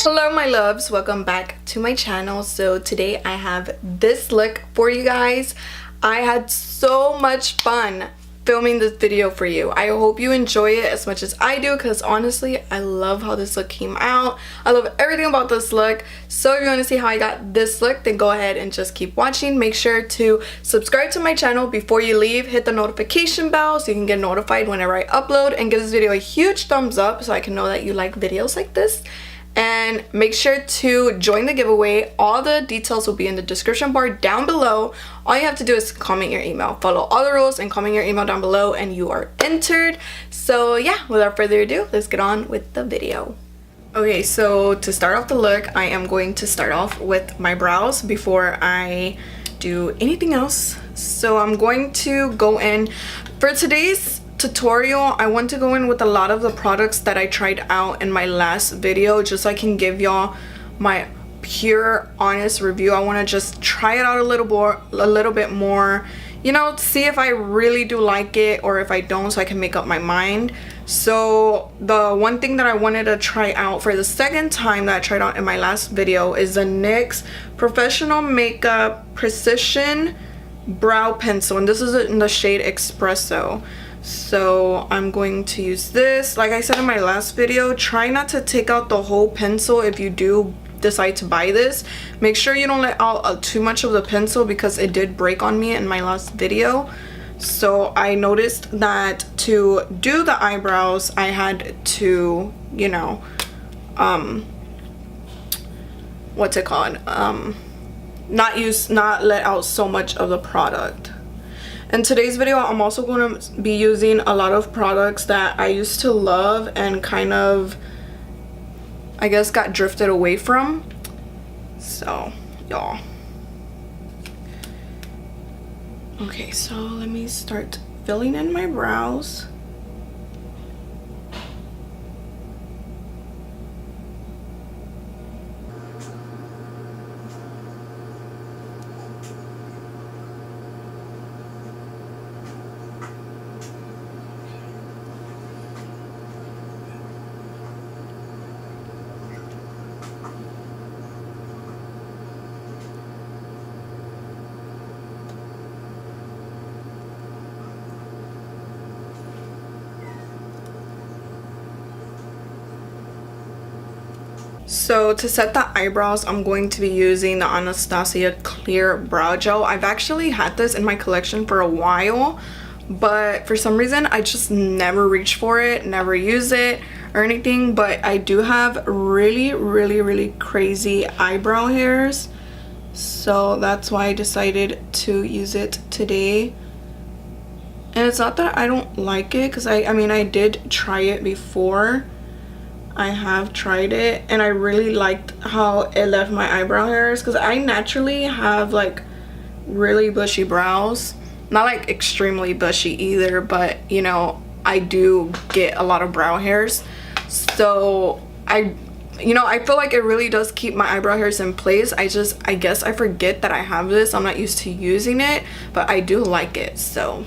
Hello my loves, welcome back to my channel. So today I have this look for you guys. I had so much fun filming this video for you. I hope you enjoy it as much as I do, because honestly I love how this look came out. I love everything about this look. So if you want to see how I got this look, then go ahead and just keep watching. Make sure to subscribe to my channel before you leave. Hit the notification bell so you can get notified whenever I upload, and give this video a huge thumbs up so I can know that you like videos like this. And make sure to join the giveaway. All the details will be in the description bar down below. All you have to do is comment your email, follow all the rules, and comment your email down below, and you are entered. So yeah, without further ado, let's get on with the video. Okay, so to start off the look, I am going to start off with my brows before I do anything else. So I'm going to go in for today's tutorial. I want to go in with a lot of the products that I tried out in my last video, just so I can give y'all my pure honest review. I want to just try it out a little bit more, you know, see if I really do like it or if I don't, so I can make up my mind. So the one thing that I wanted to try out for the second time that I tried out in my last video is the NYX Professional Makeup Precision Brow Pencil, and this is in the shade Espresso. So I'm going to use this. Like I said in my last video, try not to take out the whole pencil if you do decide to buy this. Make sure you don't let out too much of the pencil, because it did break on me in my last video. So I noticed that to do the eyebrows I had to, you know, what's it called, not let out so much of the product. In today's video, I'm also going to be using a lot of products that I used to love and kind of, I guess, got drifted away from. So, y'all. Okay, so let me start filling in my brows. So to set the eyebrows, I'm going to be using the Anastasia Clear Brow Gel. I've actually had this in my collection for a while, but for some reason I just never reach for it, never use it or anything. But I do have really crazy eyebrow hairs, so that's why I decided to use it today. And it's not that I don't like it, because I mean I did try it before. I have tried it and I really liked how it left my eyebrow hairs, because I naturally have like really bushy brows. Not like extremely bushy either, but you know, I do get a lot of brow hairs. So I feel like it really does keep my eyebrow hairs in place. I guess I forget that I have this. I'm not used to using it, but I do like it. So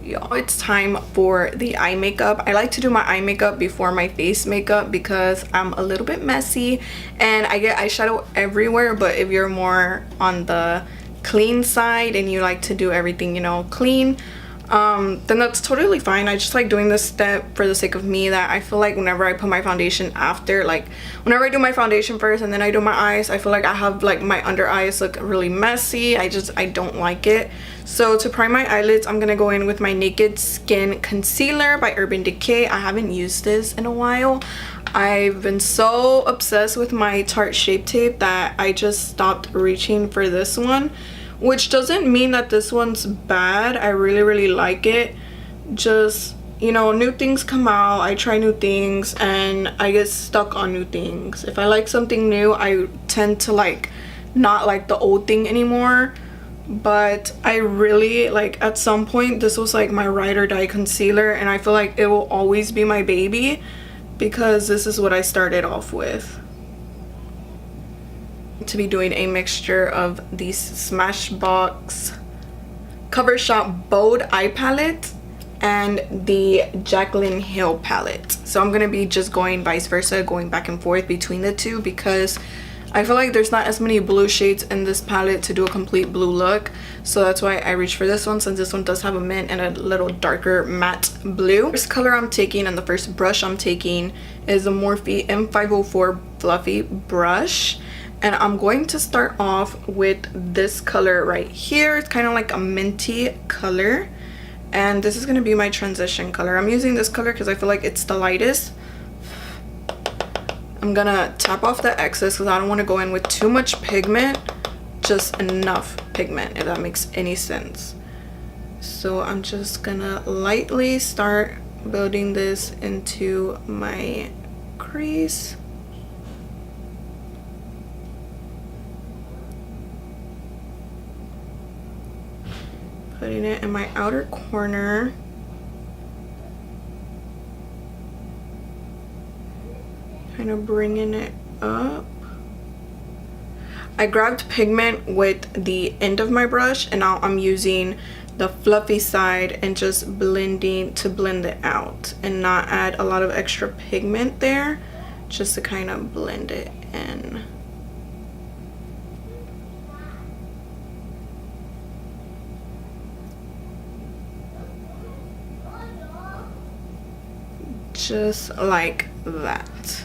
y'all, it's time for the eye makeup. I like to do my eye makeup before my face makeup because I'm a little bit messy and I get eyeshadow everywhere. But if you're more on the clean side and you like to do everything, you know, clean, then that's totally fine. I just like doing this step for the sake of me, that I feel like whenever I put my foundation after, like whenever I do my foundation first and then I do my eyes, I feel like I have like my under eyes look really messy. I don't like it. So to prime my eyelids, I'm gonna go in with my Naked Skin Concealer by Urban Decay. I haven't used this in a while. I've been so obsessed with my Tarte Shape Tape that I just stopped reaching for this one, which doesn't mean that this one's bad. I really like it. Just, you know, new things come out, I try new things, and I get stuck on new things. If I like something new, I tend to like not like the old thing anymore. But I really, like, at some point this was like my ride or die concealer, and I feel like it will always be my baby because this is what I started off with. To be doing a mixture of these Smashbox Cover Shop Bold Eye Palette and the Jaclyn Hill palette. So I'm gonna be just going vice versa, going back and forth between the two, because I feel like there's not as many blue shades in this palette to do a complete blue look. So that's why I reached for this one, since this one does have a mint and a little darker matte blue. First color I'm taking and the first brush I'm taking is the Morphe M504 Fluffy brush. And I'm going to start off with this color right here. It's kind of like a minty color. And this is going to be my transition color. I'm using this color because I feel like it's the lightest. I'm going to tap off the excess because I don't want to go in with too much pigment. Just enough pigment, if that makes any sense. So I'm just going to lightly start building this into my crease. Putting it in my outer corner. Kind of bringing it up. I grabbed pigment with the end of my brush, and now I'm using the fluffy side and just blending to blend it out and not add a lot of extra pigment there, just to kind of blend it in. Just like that.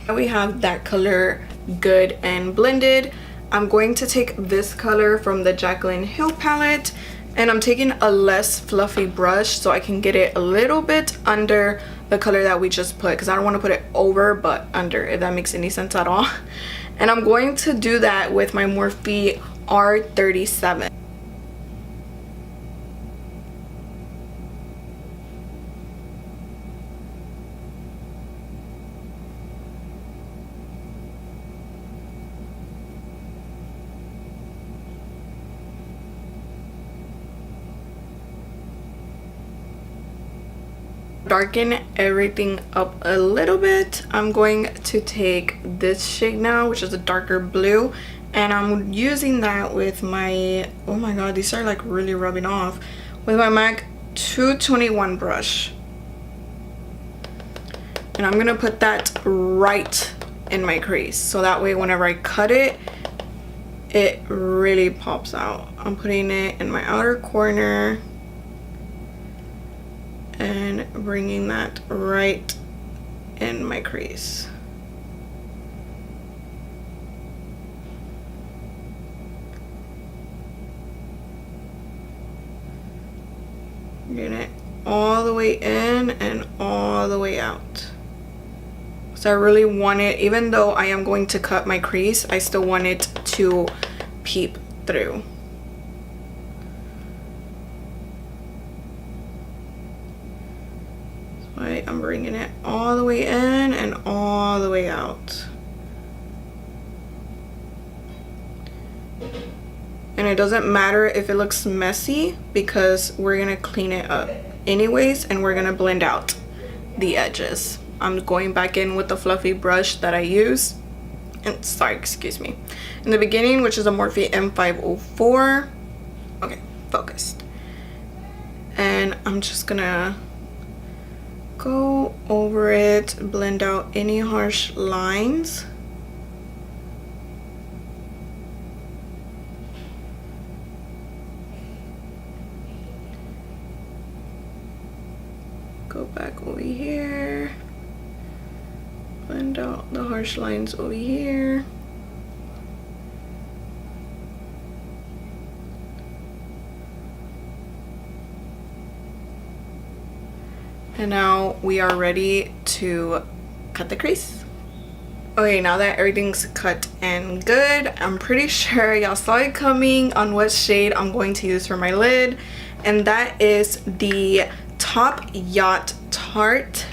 Now we have that color good and blended. I'm going to take this color from the Jaclyn Hill palette, and I'm taking a less fluffy brush so I can get it a little bit under the color that we just put, because I don't want to put it over but under, if that makes any sense at all. And I'm going to do that with my Morphe R37. Darken everything up a little bit. I'm going to take this shade now, which is a darker blue, and I'm using that with my, oh my god, these are like really rubbing off, with my MAC 221 brush. And I'm gonna put that right in my crease, so that way whenever I cut it, it really pops out. I'm putting it in my outer corner and bringing that right in my crease. Getting it all the way in and all the way out. So I really want it, even though I am going to cut my crease, I still want it to peep through. I'm bringing it all the way in and all the way out. And it doesn't matter if it looks messy, because we're gonna clean it up anyways, and we're gonna blend out the edges. I'm going back in with the fluffy brush that I use, and sorry, excuse me, in the beginning, which is a Morphe M504. Okay, focused. And I'm just gonna go over it, blend out any harsh lines. Go back over here, blend out the harsh lines over here. And now we are ready to cut the crease. Okay, now that everything's cut and good, I'm pretty sure y'all saw it coming on what shade I'm going to use for my lid. And that is the Top Yacht Tarte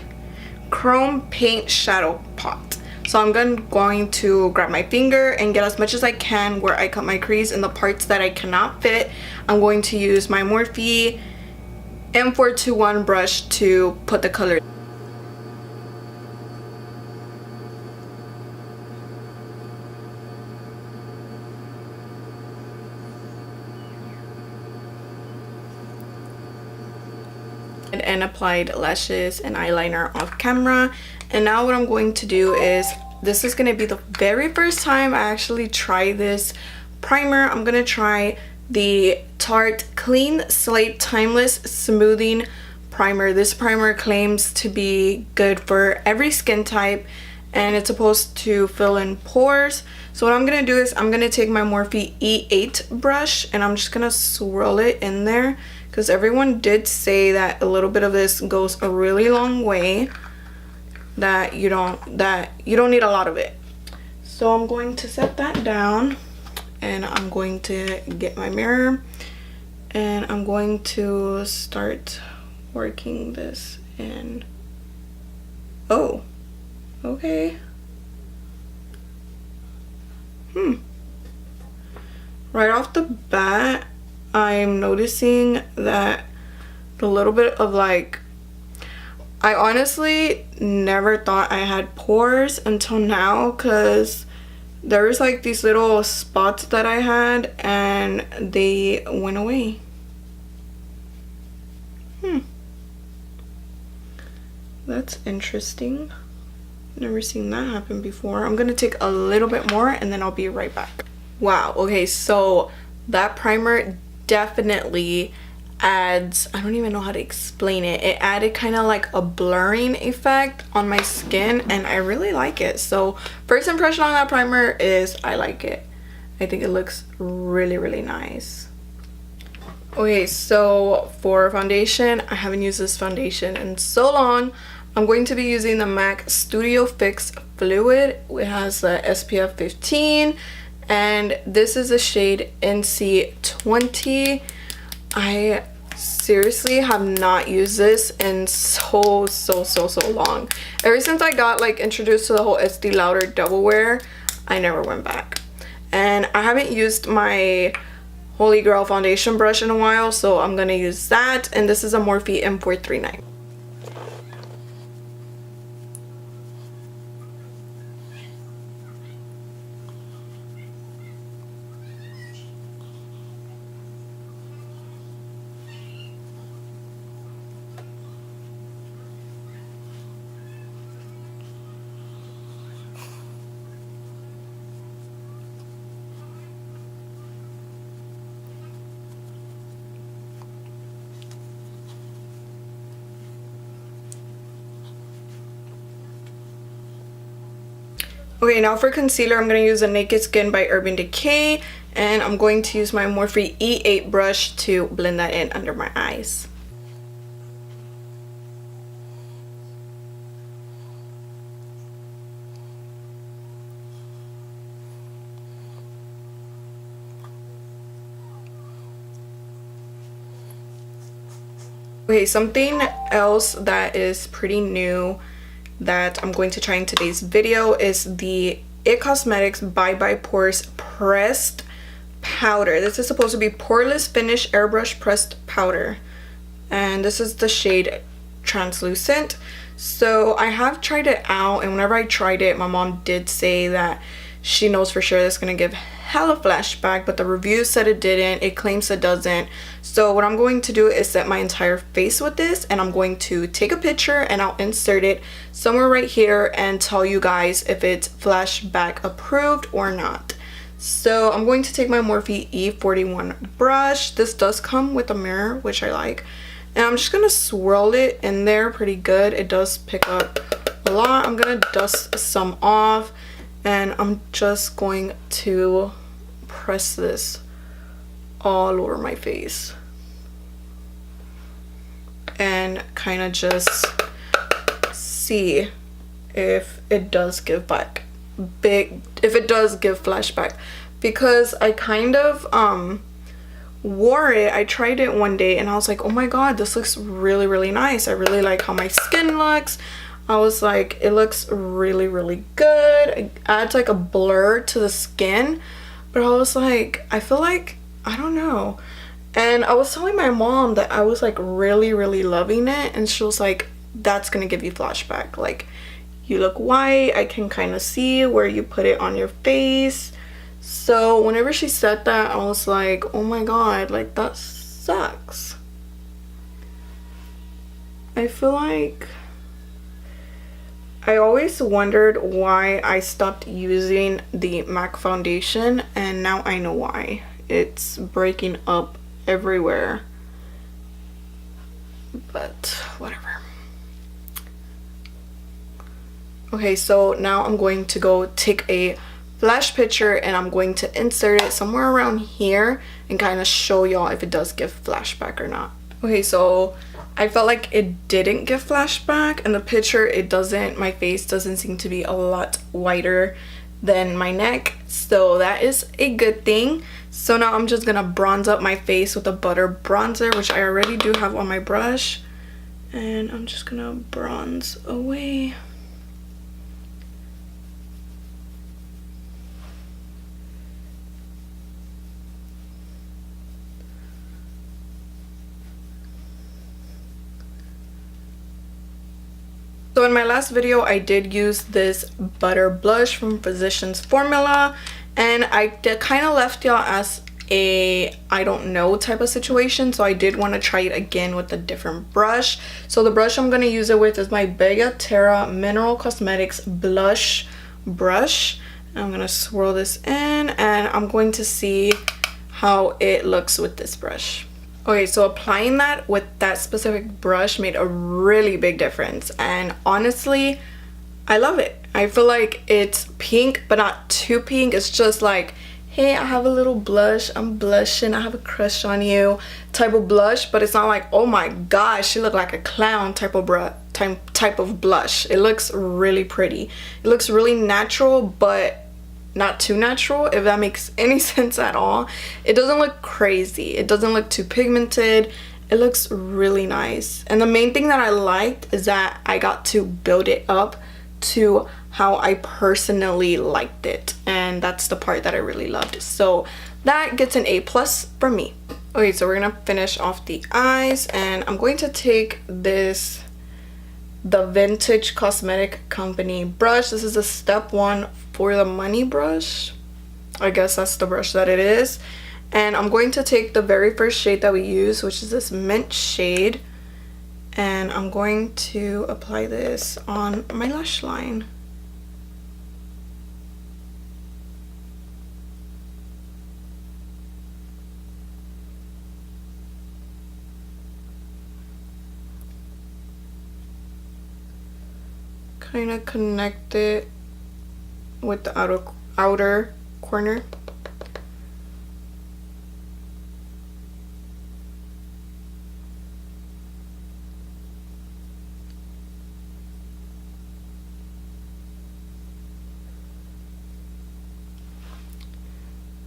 Chrome Paint Shadow Pot. So I'm going to grab my finger and get as much as I can where I cut my crease. In the parts that I cannot fit, I'm going to use my Morphe M421 brush to put the color. and applied lashes and eyeliner off camera. And now what I'm going to do is, this is going to be the very first time I actually try this primer. I'm going to try the Tarte Clean Slate Timeless Smoothing Primer. This primer claims to be good for every skin type, and it's supposed to fill in pores. So what I'm going to do is I'm going to take my Morphe E8 brush and I'm just going to swirl it in there, because everyone did say that a little bit of this goes a really long way, that you don't need a lot of it. So I'm going to set that down, and I'm going to get my mirror, and I'm going to start working this in. Oh, okay. Right off the bat, I'm noticing that the little bit of like, I honestly never thought I had pores until now, because there's like these little spots that I had and they went away. That's interesting. Never seen that happen before. I'm gonna take a little bit more and then I'll be right back. Wow, okay, so that primer definitely adds, I don't even know how to explain it. It added kind of like a blurring effect on my skin, and I really like it. So first impression on that primer is I like it. I think it looks really, really nice. Okay, so for foundation, I haven't used this foundation in so long. I'm going to be using the MAC Studio Fix Fluid. It has the SPF 15, and this is the shade NC20. I seriously have not used this in so long. Ever since I got like introduced to the whole Estee Lauder Double Wear, I never went back. And I haven't used my Holy Grail foundation brush in a while, so I'm gonna use that. And this is a Morphe M439. Okay, now for concealer, I'm going to use a Naked Skin by Urban Decay, and I'm going to use my Morphe E8 brush to blend that in under my eyes. Okay, something else that is pretty new that I'm going to try in today's video is the IT Cosmetics Bye Bye Pores Pressed Powder. This is supposed to be poreless finish airbrush pressed powder, and this is the shade Translucent. So I have tried it out, and whenever I tried it, my mom did say that she knows for sure that's gonna give hella flashback, but the reviews said it didn't. It claims it doesn't. So what I'm going to do is set my entire face with this, and I'm going to take a picture and I'll insert it somewhere right here and tell you guys if it's flashback approved or not. So I'm going to take my Morphe E41 brush. This does come with a mirror, which I like, and I'm just gonna swirl it in there pretty good. It does pick up a lot. I'm gonna dust some off, and I'm just going to press this all over my face and kind of just see if it does give back if it does give flashback, because I kind of wore it. I tried it one day and I was like, oh my god, this looks really, really nice. I really like how my skin looks. I was like, it looks really, really good. It adds like a blur to the skin, but I was like, I feel like, I don't know. And I was telling my mom that I was like really, really loving it, and she was like, that's gonna give you flashback. Like, you look white, I can kind of see where you put it on your face. So whenever she said that, I was like, oh my god, like that sucks. I feel like I always wondered why I stopped using the MAC foundation, and now I know why. It's breaking up everywhere. But whatever. Okay, so now I'm going to go take a flash picture and I'm going to insert it somewhere around here and kind of show y'all if it does give flashback or not. Okay, so I felt like it didn't give flashback. In the picture it doesn't. My face doesn't seem to be a lot whiter than my neck, so that is a good thing. So now I'm just gonna bronze up my face with a butter bronzer, which I already do have on my brush, and I'm just gonna bronze away. So in my last video, I did use this butter blush from Physicians Formula, and I kind of left y'all as a I don't know type of situation, so I did want to try it again with a different brush. So the brush I'm going to use it with is my Bella Terra Mineral Cosmetics blush brush. I'm going to swirl this in and I'm going to see how it looks with this brush. Okay, so applying that with that specific brush made a really big difference, and honestly, I love it. I feel like it's pink, but not too pink. It's just like, hey, I have a little blush, I'm blushing, I have a crush on you type of blush, but it's not like, oh my gosh, she looked like a clown type of blush. It looks really pretty. It looks really natural, but not too natural, if that makes any sense at all. It doesn't look crazy. It doesn't look too pigmented. It looks really nice. And the main thing that I liked is that I got to build it up to how I personally liked it. And that's the part that I really loved. So that gets an A+ from me. Okay, so we're gonna finish off the eyes, and I'm going to take this, the Vintage Cosmetic Company brush. This is a Step 1 for the Money brush. I guess that's the brush that it is. And I'm going to take the very first shade that we use, which is this mint shade, and I'm going to apply this on my lash line. Kind of connect it with the outer corner.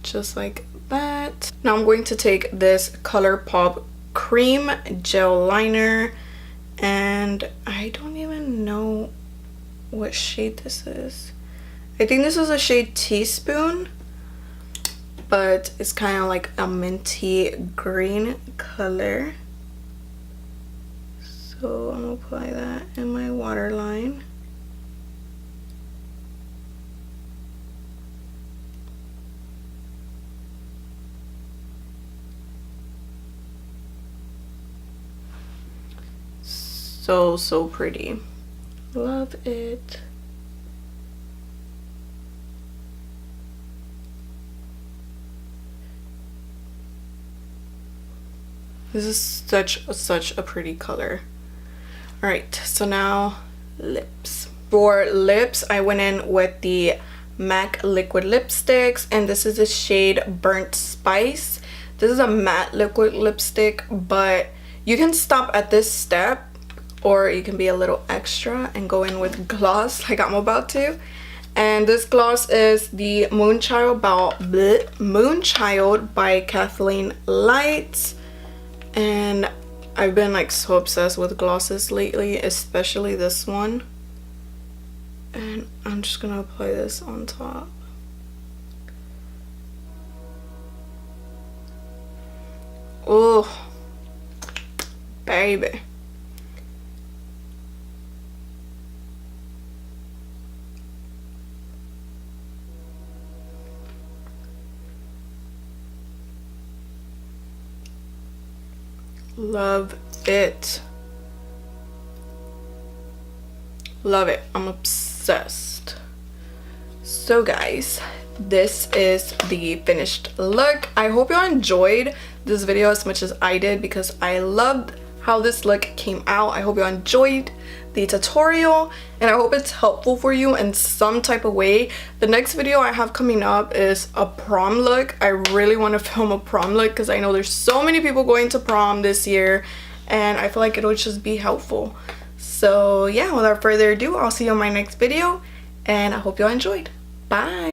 Just like that. Now I'm going to take this ColourPop cream gel liner, and I don't even know what shade this is. I think this is a shade Teaspoon, but it's kind of like a minty green color. So I'm gonna apply that in my waterline. So pretty. Love it. This is such a pretty color. All right, so now lips. For lips, I went in with the MAC liquid lipsticks, and this is the shade Burnt Spice. This is a matte liquid lipstick, but you can stop at this step, or you can be a little extra and go in with gloss like I'm about to. And this gloss is the Moonchild by Kathleen Lights. And I've been like so obsessed with glosses lately, especially this one. And I'm just gonna apply this on top. Oh, baby. Love it. Love it. I'm obsessed. So guys, this is the finished look. I hope you enjoyed this video as much as I did, because I loved how this look came out. I hope you enjoyed the tutorial, and I hope it's helpful for you in some type of way. The next video I have coming up is a prom look. I really want to film a prom look because I know there's so many people going to prom this year, and I feel like it'll just be helpful. So yeah, without further ado, I'll see you in my next video, and I hope you all enjoyed. Bye.